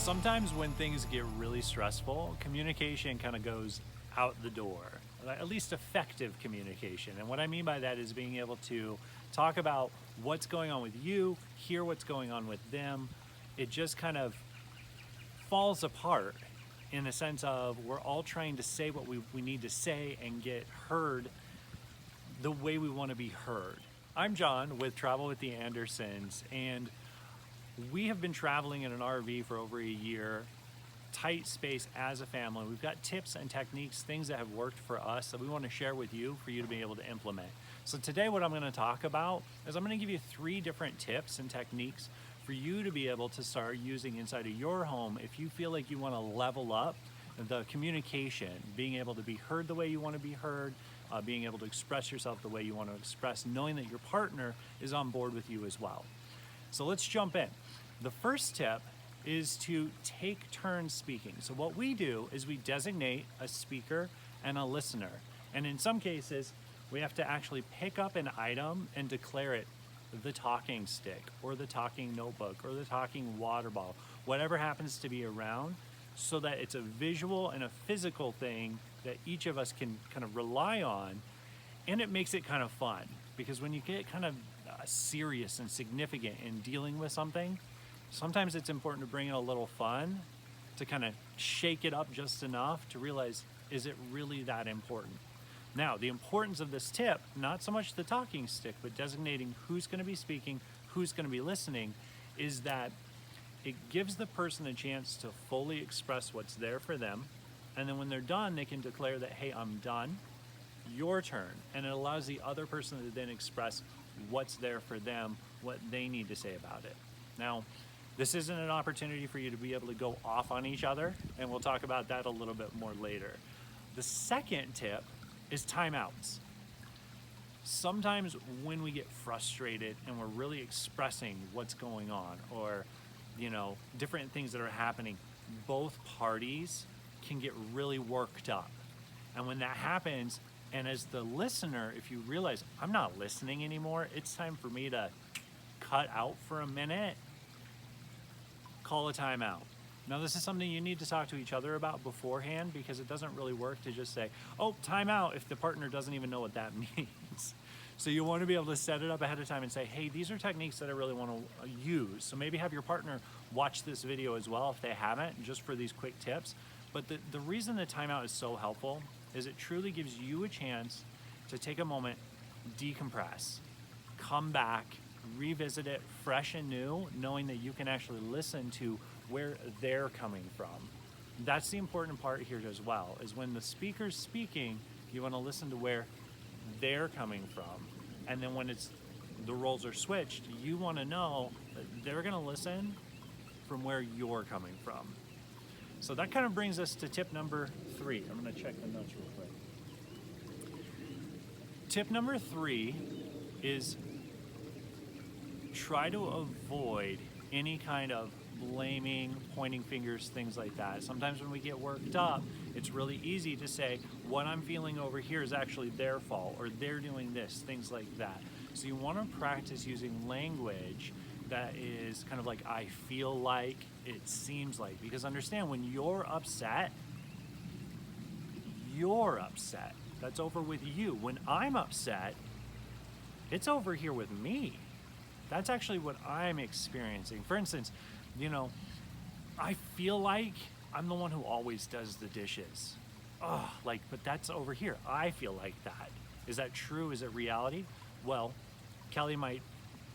Sometimes when things get really stressful, communication kind of goes out the door, at least effective communication. And what I mean by that is being able to talk about what's going on with you, hear what's going on with them. It just kind of falls apart in the sense of we're all trying to say what we need to say and get heard the way we want to be heard. I'm John with Travel with the Andersons, and we have been traveling in an RV for over a year, tight space as a family. We've got tips and techniques, things that have worked for us that we want to share with you for you to be able to implement. So today what I'm going to talk about is I'm going to give you 3 different tips and techniques for you to be able to start using inside of your home if you feel like you want to level up the communication, being able to be heard the way you want to be heard, being able to express yourself the way you want to express, knowing that your partner is on board with you as well. So let's jump in. The first tip is to take turns speaking. So what we do is we designate a speaker and a listener. And in some cases, we have to actually pick up an item and declare it the talking stick or the talking notebook or the talking water bottle, whatever happens to be around, so that it's a visual and a physical thing that each of us can kind of rely on. And it makes it kind of fun, because when you get kind of serious and significant in dealing with something, sometimes it's important to bring in a little fun to kind of shake it up just enough to realize, is it really that important? Now, the importance of this tip, not so much the talking stick, but designating who's going to be speaking, who's going to be listening, is that it gives the person a chance to fully express what's there for them. And then when they're done, they can declare that, hey, I'm done, your turn. And it allows the other person to then express what's there for them, what they need to say about it. Now, this isn't an opportunity for you to be able to go off on each other, and we'll talk about that a little bit more later. The second tip is timeouts. Sometimes when we get frustrated and we're really expressing what's going on, or different things that are happening, both parties can get really worked up. And when that happens, and as the listener, if you realize I'm not listening anymore, it's time for me to cut out for a minute, call a timeout. Now, this is something you need to talk to each other about beforehand, because it doesn't really work to just say, oh, timeout, if the partner doesn't even know what that means. So you want to be able to set it up ahead of time and say, hey, these are techniques that I really want to use. So maybe have your partner watch this video as well if they haven't, just for these quick tips. But the reason the timeout is so helpful is it truly gives you a chance to take a moment, decompress, come back, revisit it fresh and new, knowing that you can actually listen to where they're coming from. That's the important part here as well, is when the speaker's speaking, you want to listen to where they're coming from. And then when the roles are switched, you want to know that they're going to listen from where you're coming from. So that kind of brings us to tip number 3. I'm going to check the notes real quick. Tip number 3 is try to avoid any kind of blaming, pointing fingers, things like that. Sometimes when we get worked up, it's really easy to say, what I'm feeling over here is actually their fault, or they're doing this, things like that. So you want to practice using language that is kind of like, I feel like, it seems like, because understand, when you're upset. That's over with you. When I'm upset, it's over here with me. That's actually what I'm experiencing. For instance, I feel like I'm the one who always does the dishes. But that's over here. I feel like that. Is that true? Is it reality? Well, Kelly might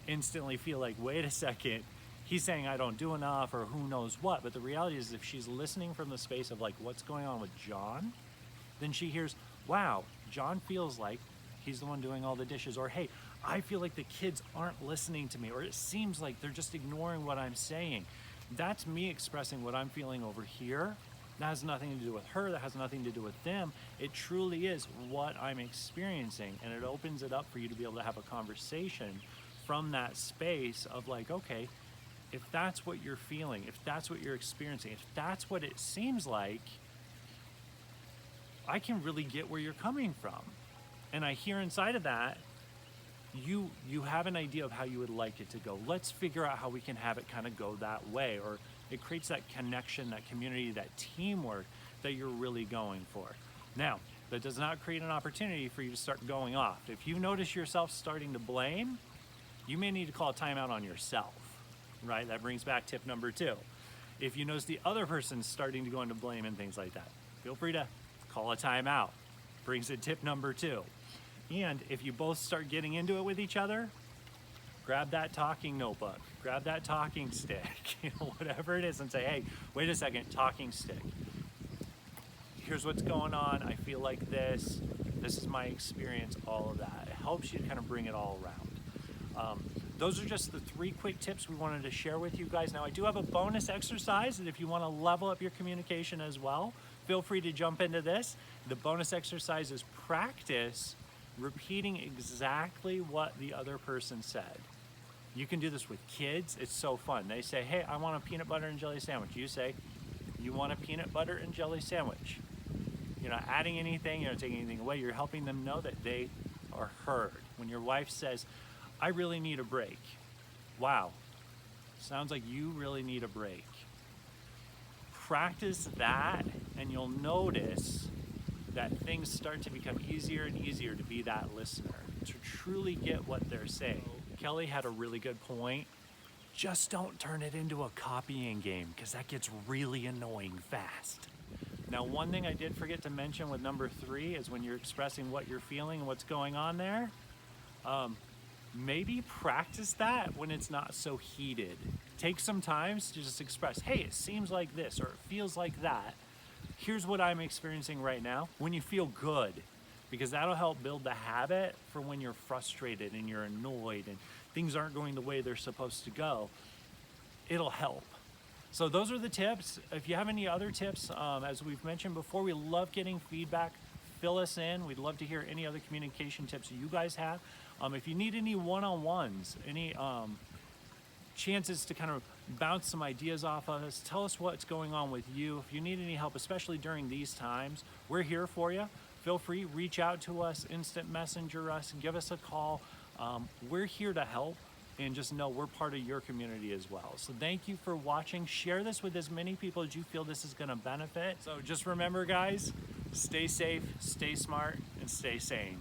instantly feel like, wait a second, he's saying I don't do enough or who knows what. But the reality is, if she's listening from the space of like, what's going on with John, then she hears, wow, John feels like he's the one doing all the dishes. Or, hey, I feel like the kids aren't listening to me, or it seems like they're just ignoring what I'm saying. That's me expressing what I'm feeling over here. That has nothing to do with her. That has nothing to do with them. It truly is what I'm experiencing. And it opens it up for you to be able to have a conversation from that space of like, okay, if that's what you're feeling, if that's what you're experiencing, if that's what it seems like, I can really get where you're coming from. And I hear inside of that, you have an idea of how you would like it to go. Let's figure out how we can have it kind of go that way. Or It creates that connection, that community, that teamwork that you're really going for. Now, that does not create an opportunity for you to start going off. If you notice yourself starting to blame, you may need to call a timeout on yourself, right? That brings back tip number 2. If you notice the other person's starting to go into blame and things like that, feel free to call a timeout. Brings in tip number 2. And if you both start getting into it with each other, grab that talking notebook, grab that talking stick, whatever it is, and say, hey, wait a second, talking stick. Here's what's going on. I feel like this. This is my experience, all of that. It helps you kind of bring it all around. Those are just the 3 quick tips we wanted to share with you guys. Now, I do have a bonus exercise that if you want to level up your communication as well, feel free to jump into this. The bonus exercise is practice repeating exactly what the other person said. You can do this with kids. It's so fun. They say, hey, I want a peanut butter and jelly sandwich. You say, you want a peanut butter and jelly sandwich. You're not adding anything, you're not taking anything away. You're helping them know that they are heard. When your wife says, I really need a break. Wow, sounds like you really need a break. Practice that and you'll notice that things start to become easier and easier to be that listener, to truly get what they're saying. Kelly had a really good point. Just don't turn it into a copying game, because that gets really annoying fast. Now, one thing I did forget to mention with number 3 is when you're expressing what you're feeling and what's going on there, maybe practice that when it's not so heated. Take some time to just express, hey, it seems like this, or it feels like that. Here's what I'm experiencing right now. When you feel good, because that'll help build the habit for when you're frustrated and you're annoyed and things aren't going the way they're supposed to go. It'll help. So those are the tips. If you have any other tips, as we've mentioned before, we love getting feedback. Fill us in. We'd love to hear any other communication tips you guys have. If you need any one-on-ones, any chances to kind of bounce some ideas off of us, tell us what's going on with you. If you need any help, especially during these times, we're here for you. Feel free, reach out to us, instant messenger us, give us a call. We're here to help, and just know we're part of your community as well. So thank you for watching. Share this with as many people as you feel this is gonna benefit. So just remember, guys, stay safe, stay smart, and stay sane.